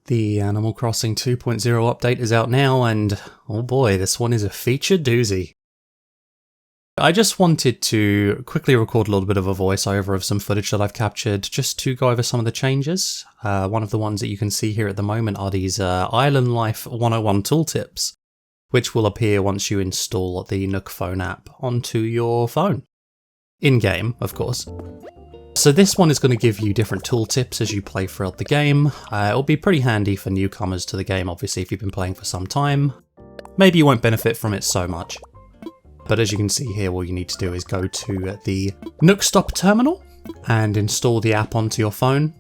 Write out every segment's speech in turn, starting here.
The Animal Crossing 2.0 update is out now, and oh boy, this one is a feature doozy. I just wanted to quickly record a little bit of a voiceover of some footage that I've captured, just to go over some of the changes. One of the ones that you can see here at the moment are these Island Life 101 tooltips, which will appear once you install the NookPhone app onto your phone. In-game, of course. So this one is going to give you different tooltips as you play throughout the game. It'll be pretty handy for newcomers to the game, obviously, if you've been playing for some time. Maybe you won't benefit from it so much. But as you can see here, all you need to do is go to the Nook Stop terminal and install the app onto your phone.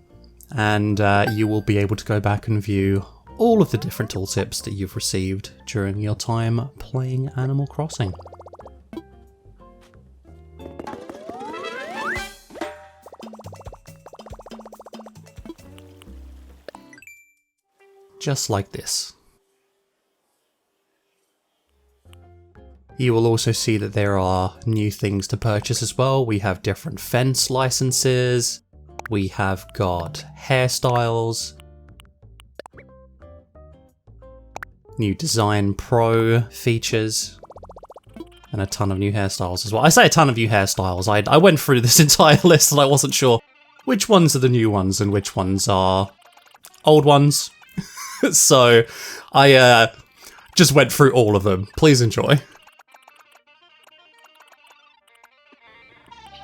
And you will be able to go back and view all of the different tooltips that you've received during your time playing Animal Crossing. Just like this. You will also see that there are new things to purchase as well. We have different fence licenses, we have got hairstyles, new Design Pro features, and a ton of new hairstyles as well. I say a ton of new hairstyles. I went through this entire list and I wasn't sure which ones are the new ones and which ones are old ones. So I just went through all of them. Please enjoy.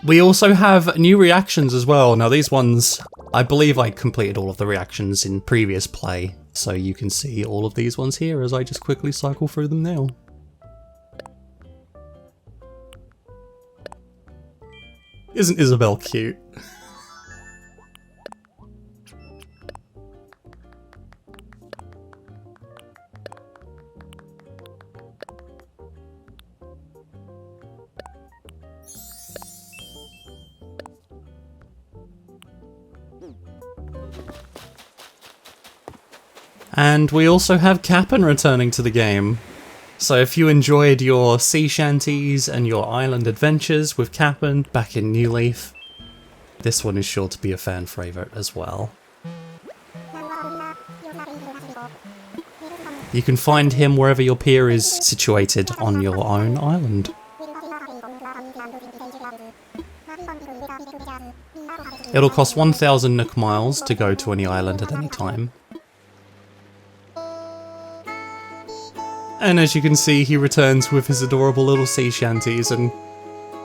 We also have new reactions as well. Now these ones, I believe I completed all of the reactions in previous play, so you can see all of these ones here as I just quickly cycle through them now. Isn't Isabelle cute? And we also have Kapp'n returning to the game. So if you enjoyed your sea shanties and your island adventures with Kapp'n back in New Leaf, this one is sure to be a fan favourite as well. You can find him wherever your pier is situated on your own island. It'll cost 1,000 Nook miles to go to any island at any time. And as you can see, he returns with his adorable little sea shanties, and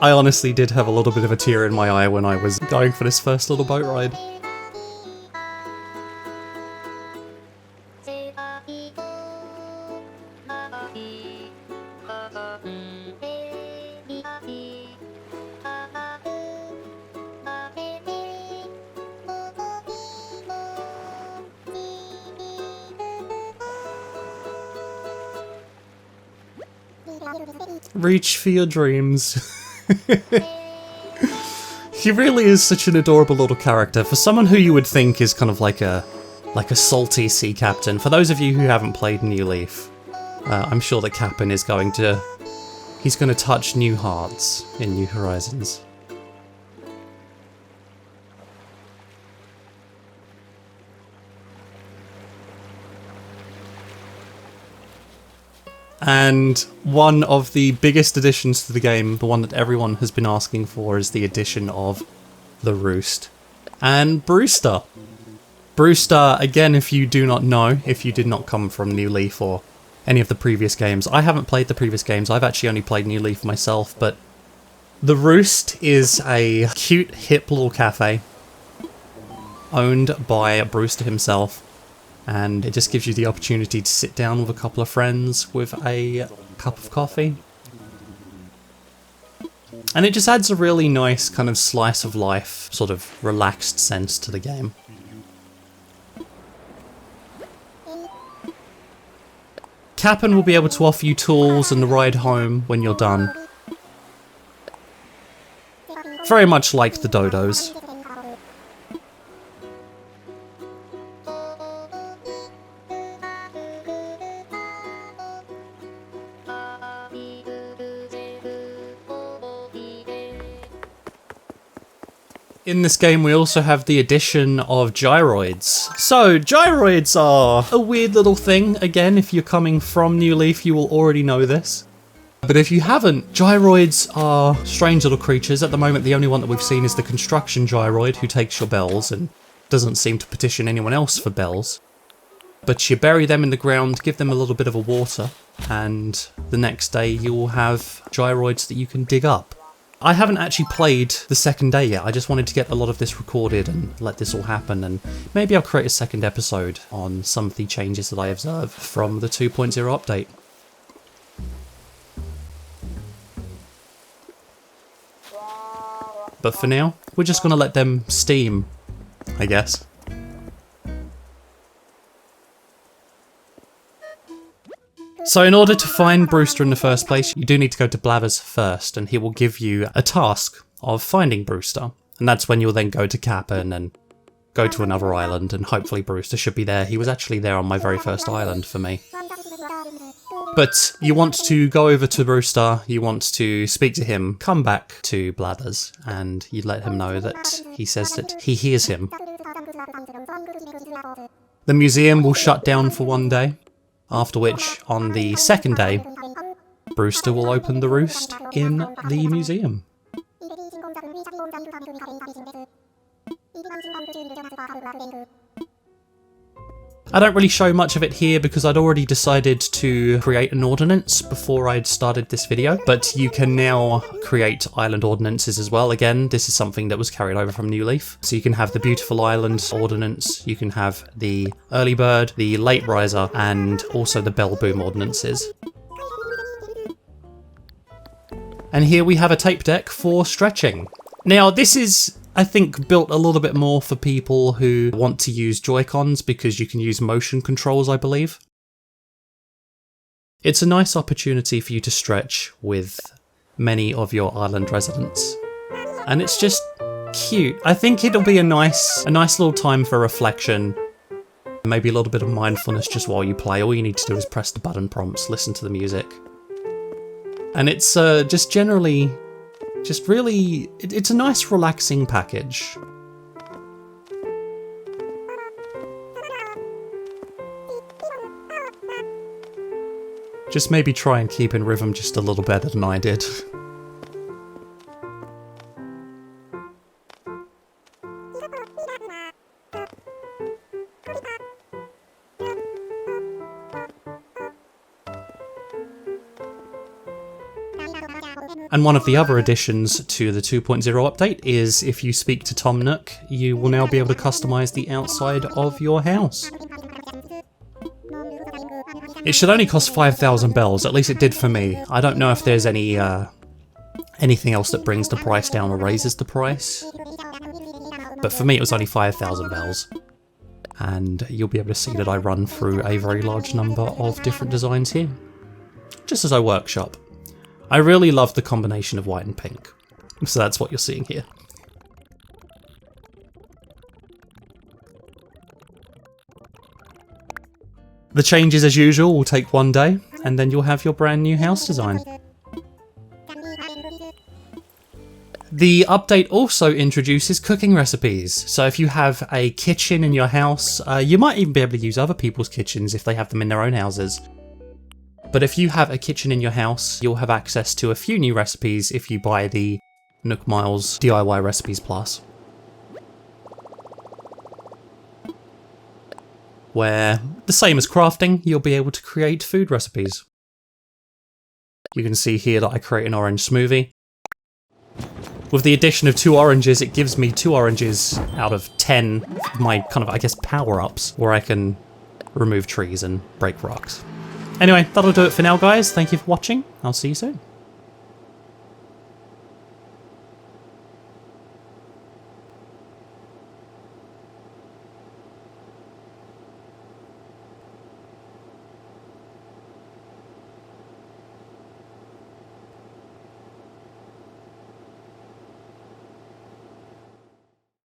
I honestly did have a little bit of a tear in my eye when I was going for this first little boat ride. Reach for your dreams. He really is such an adorable little character. For someone who you would think is kind of like a salty sea captain. For those of you who haven't played New Leaf, I'm sure that Kapp'n is going to touch new hearts in New Horizons. And one of the biggest additions to the game, the one that everyone has been asking for, is the addition of the Roost and Brewster. Brewster, again, if you do not know, if you did not come from New Leaf or any of the previous games, I haven't played the previous games, I've actually only played New Leaf myself, but the Roost is a cute, hip little cafe owned by Brewster himself. And it just gives you the opportunity to sit down with a couple of friends with a cup of coffee. And it just adds a really nice kind of slice of life, sort of relaxed sense to the game. Kapp'n will be able to offer you tools and the ride home when you're done. Very much like the dodos. In this game, we also have the addition of gyroids. So, gyroids are a weird little thing. Again, if you're coming from New Leaf, you will already know this. But if you haven't, gyroids are strange little creatures. At the moment, the only one that we've seen is the construction gyroid, who takes your bells and doesn't seem to petition anyone else for bells. But you bury them in the ground, give them a little bit of a water, and the next day you will have gyroids that you can dig up. I haven't actually played the second day yet. I just wanted to get a lot of this recorded and let this all happen, and maybe I'll create a second episode on some of the changes that I observed from the 2.0 update. But for now, we're just going to let them steam, I guess. So in order to find Brewster in the first place, you do need to go to Blathers first, and he will give you a task of finding Brewster. And that's when you'll then go to Kapp'n and go to another island, and hopefully Brewster should be there. He was actually there on my very first island for me. But you want to go over to Brewster, you want to speak to him, come back to Blathers, and you let him know that he says that he hears him. The museum will shut down for one day. After which, on the second day, Brewster will open the Roost in the museum. I don't really show much of it here because I'd already decided to create an ordinance before I'd started this video, but you can now create island ordinances as well. Again, this is something that was carried over from New Leaf. So you can have the Beautiful Island ordinance, you can have the Early Bird, the Late Riser, and also the Bell Boom ordinances. And here we have a tape deck for stretching. Now this is, I think, built a little bit more for people who want to use Joy-Cons because you can use motion controls, I believe. It's a nice opportunity for you to stretch with many of your island residents. And it's just cute. I think it'll be a nice little time for reflection. Maybe a little bit of mindfulness just while you play. All you need to do is press the button prompts, listen to the music. And it's just generally... just really, it's a nice relaxing package. Just maybe try and keep in rhythm just a little better than I did. And one of the other additions to the 2.0 update is if you speak to Tom Nook, you will now be able to customize the outside of your house. It should only cost 5,000 bells, at least it did for me. I don't know if there's any anything else that brings the price down or raises the price, but for me it was only 5,000 bells. And you'll be able to see that I run through a very large number of different designs here, just as I workshop. I really love the combination of white and pink, so that's what you're seeing here. The changes, as usual, will take one day, and then you'll have your brand new house design. The update also introduces cooking recipes, so if you have a kitchen in your house, you might even be able to use other people's kitchens if they have them in their own houses. But if you have a kitchen in your house, you'll have access to a few new recipes if you buy the Nook Miles DIY Recipes Plus. Where, the same as crafting, you'll be able to create food recipes. You can see here that I create an orange smoothie. With the addition of 2 oranges, it gives me 2 oranges out of 10 of my kind of, I guess, power-ups, where I can remove trees and break rocks. Anyway, that'll do it for now, guys. Thank you for watching. I'll see you soon.